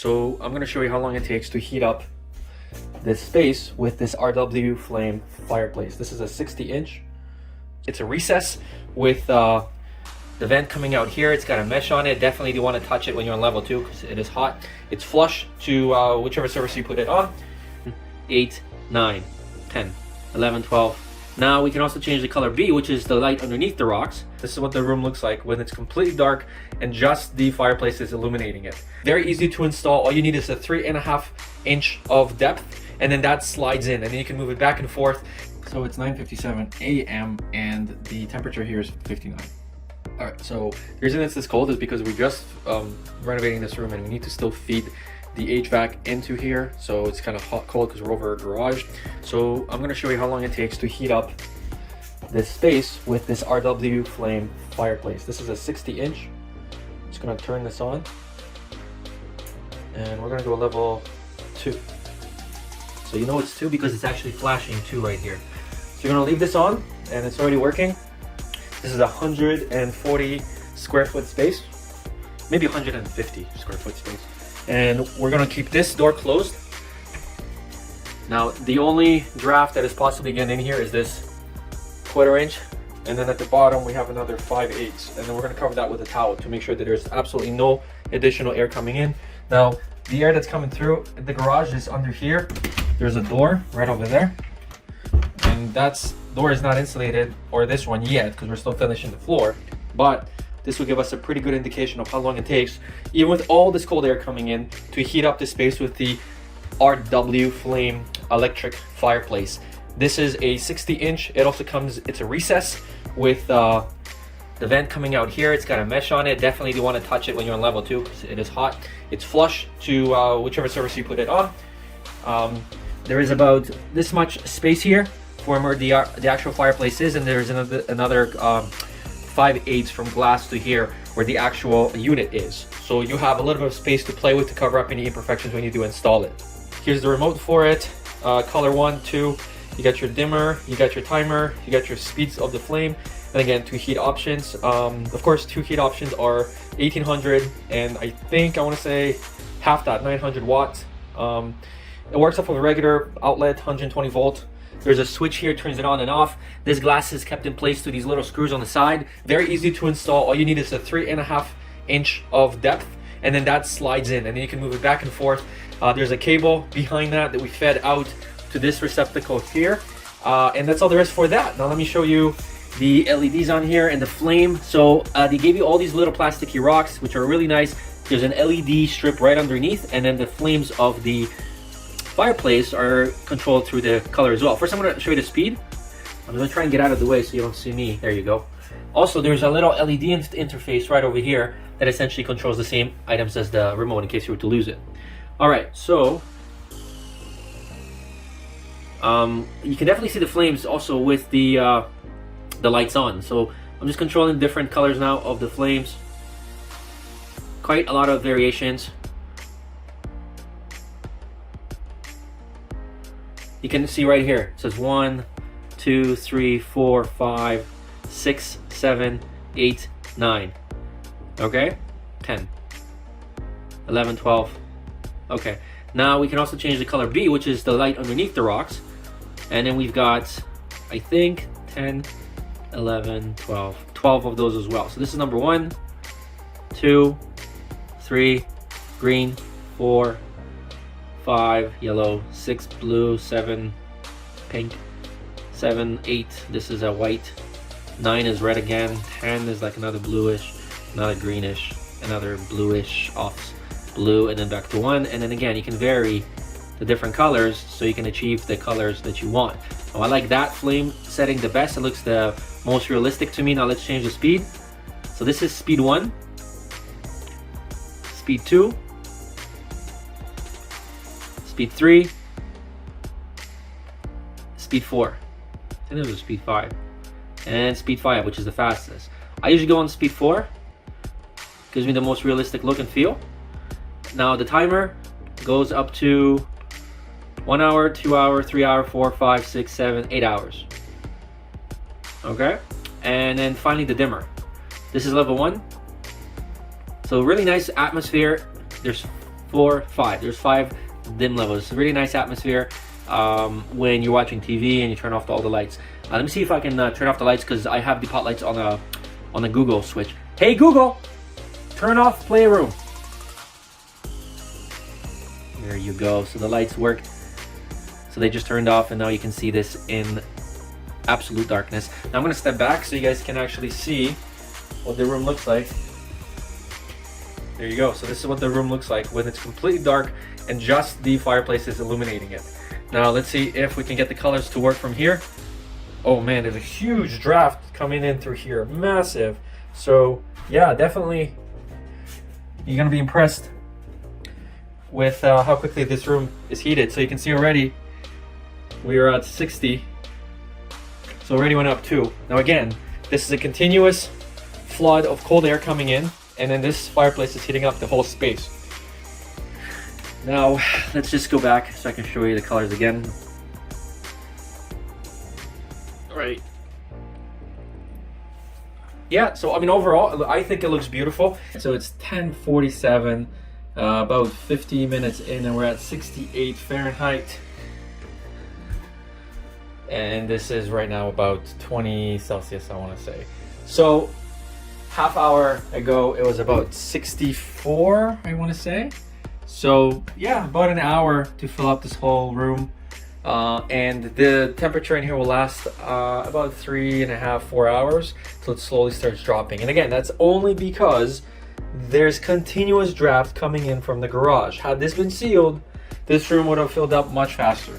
So I'm gonna show you how long it takes to heat up this space with this RW flame fireplace. This is a 60-inch. It's a recess with the vent coming out here. It's got a mesh on it. Definitely do want to touch it when you're on level 2 because it is hot. It's flush to whichever surface you put it on. 8, 9, 10, 11, 12. Now we can also change the color B, which is the light underneath the rocks. This is what the room looks like when it's completely dark and just the fireplace is illuminating it. Very easy to install. All you need is a 3.5 inch of depth, and then that slides in, and then you can move it back and forth. So it's 9:57 a.m. and the temperature here is 59. All right, so the reason it's this cold is because we're just renovating this room and we need to still feed the HVAC into here, so it's kind of hot cold because we're over a garage. So I'm going to show you how long it takes to heat up this space with this RW flame fireplace. This is a 60-inch. Just going to turn this on, and we're going to go level 2. So you know it's 2 because it's actually flashing 2 right here. So you're going to leave this on, and it's already working. This is a 140 square foot space, maybe 150 square foot space. And we're gonna keep this door closed. Now, the only draft that is possibly getting in here is this 1/4 inch. And then at the bottom, we have another 5/8. And then we're gonna cover that with a towel to make sure that there's absolutely no additional air coming in. Now, the air that's coming through the garage is under here. There's a door right over there. And that door is not insulated, or this one yet, because we're still finishing the floor. But this will give us a pretty good indication of how long it takes, even with all this cold air coming in, to heat up the space with the RW flame electric fireplace. This is a 60-inch. It also comes, it's a recess with the vent coming out here. It's got a mesh on it. Definitely do want to touch it when you're on level 2 because it is hot. It's flush to whichever surface you put it on. There is about this much space here for where the actual fireplace is, and there's another 5/8 from glass to here where the actual unit is. So you have a little bit of space to play with to cover up any imperfections when you do install it. Here's the remote for it. Color 1, 2. You got your dimmer, you got your timer, you got your speeds of the flame, and again, 2 heat options. Of course, 2 heat options are 1800, and I think I want to say half that, 900 watts. It works off of a regular outlet, 120 volt. There's a switch here, turns it on and off. This glass is kept in place to these little screws on the side. Very easy to install. All you need is a 3.5 inch of depth, and then that slides in, and then you can move it back and forth. There's a cable behind that we fed out to this receptacle here, and that's all there is for that. Now let me show you the LEDs on here and the flame. So they gave you all these little plasticky rocks, which are really nice. There's an LED strip right underneath, and then the flames of the fireplace are controlled through the color as well. First, I'm going to show you the speed. I'm going to try and get out of the way so you don't see me. There you go. Also, there's a little LED interface right over here that essentially controls the same items as the remote in case you were to lose it. All right, so you can definitely see the flames also with the lights on. So I'm just controlling different colors now of the flames. Quite a lot of variations. You can see right here, it says 1, 2, 3, 4, 5, 6, 7, 8, 9. Okay, 10, 11, 12. Okay, now we can also change the color B, which is the light underneath the rocks. And then we've got, I think, 10, 11, 12. 12 of those as well. So this is number 1, 2, 3, green, 4, 5, yellow, 6, blue, 7, pink, 7, 8, this is a white, 9 is red again, 10 is like another bluish, another greenish, another bluish, off blue, and then back to 1. And then again, you can vary the different colors so you can achieve the colors that you want. Now, I like that flame setting the best. It looks the most realistic to me. Now let's change the speed. So this is speed 1, speed 2, speed 3, speed 4. I think it was speed 5, and speed 5, which is the fastest. I usually go on speed 4. Gives me the most realistic look and feel. Now the timer goes up to 1 hour, 2 hour, 3 hour, 4, 5, 6, 7, 8 hours. Okay, and then finally the dimmer. This is level 1. So really nice atmosphere. There's 4, 5. There's 5 dim levels. It's a really nice atmosphere when you're watching TV and you turn off all the lights. Let me see if I can turn off the lights, because I have the pot lights on a Google switch. Hey Google, turn off playroom. There you go. So the lights worked. So they just turned off, and now you can see this in absolute darkness. Now I'm going to step back so you guys can actually see what the room looks like. There you go. So this is what the room looks like when it's completely dark and just the fireplace is illuminating it. Now let's see if we can get the colors to work from here. Oh man, there's a huge draft coming in through here, massive. So yeah, definitely you're gonna be impressed with how quickly this room is heated. So you can see already we are at 60. So already went up 2. Now again, this is a continuous flood of cold air coming in, and then this fireplace is heating up the whole space. Now let's just go back so I can show you the colors again. All right. Yeah, so I mean overall I think it looks beautiful. So it's 10:47, about 50 minutes in, and we're at 68 Fahrenheit. And this is right now about 20 Celsius, I want to say. So half hour ago it was about 64, I want to say. So yeah, about an hour to fill up this whole room. And the temperature in here will last about 3.5, 4 hours till it slowly starts dropping. And again, that's only because there's continuous draft coming in from the garage. Had this been sealed, this room would have filled up much faster.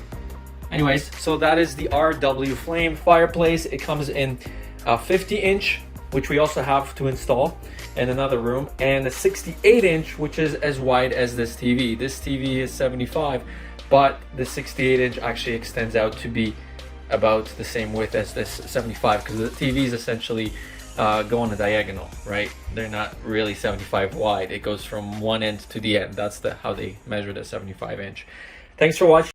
Anyways, so that is the RW Flame fireplace. It comes in a 50-inch, which we also have to install in another room, and a 68-inch, which is as wide as this TV. This TV is 75, but the 68-inch actually extends out to be about the same width as this 75, because the TVs essentially go on a diagonal, right? They're not really 75 wide. It goes from one end to the end. That's how they measure the 75-inch. Thanks for watching.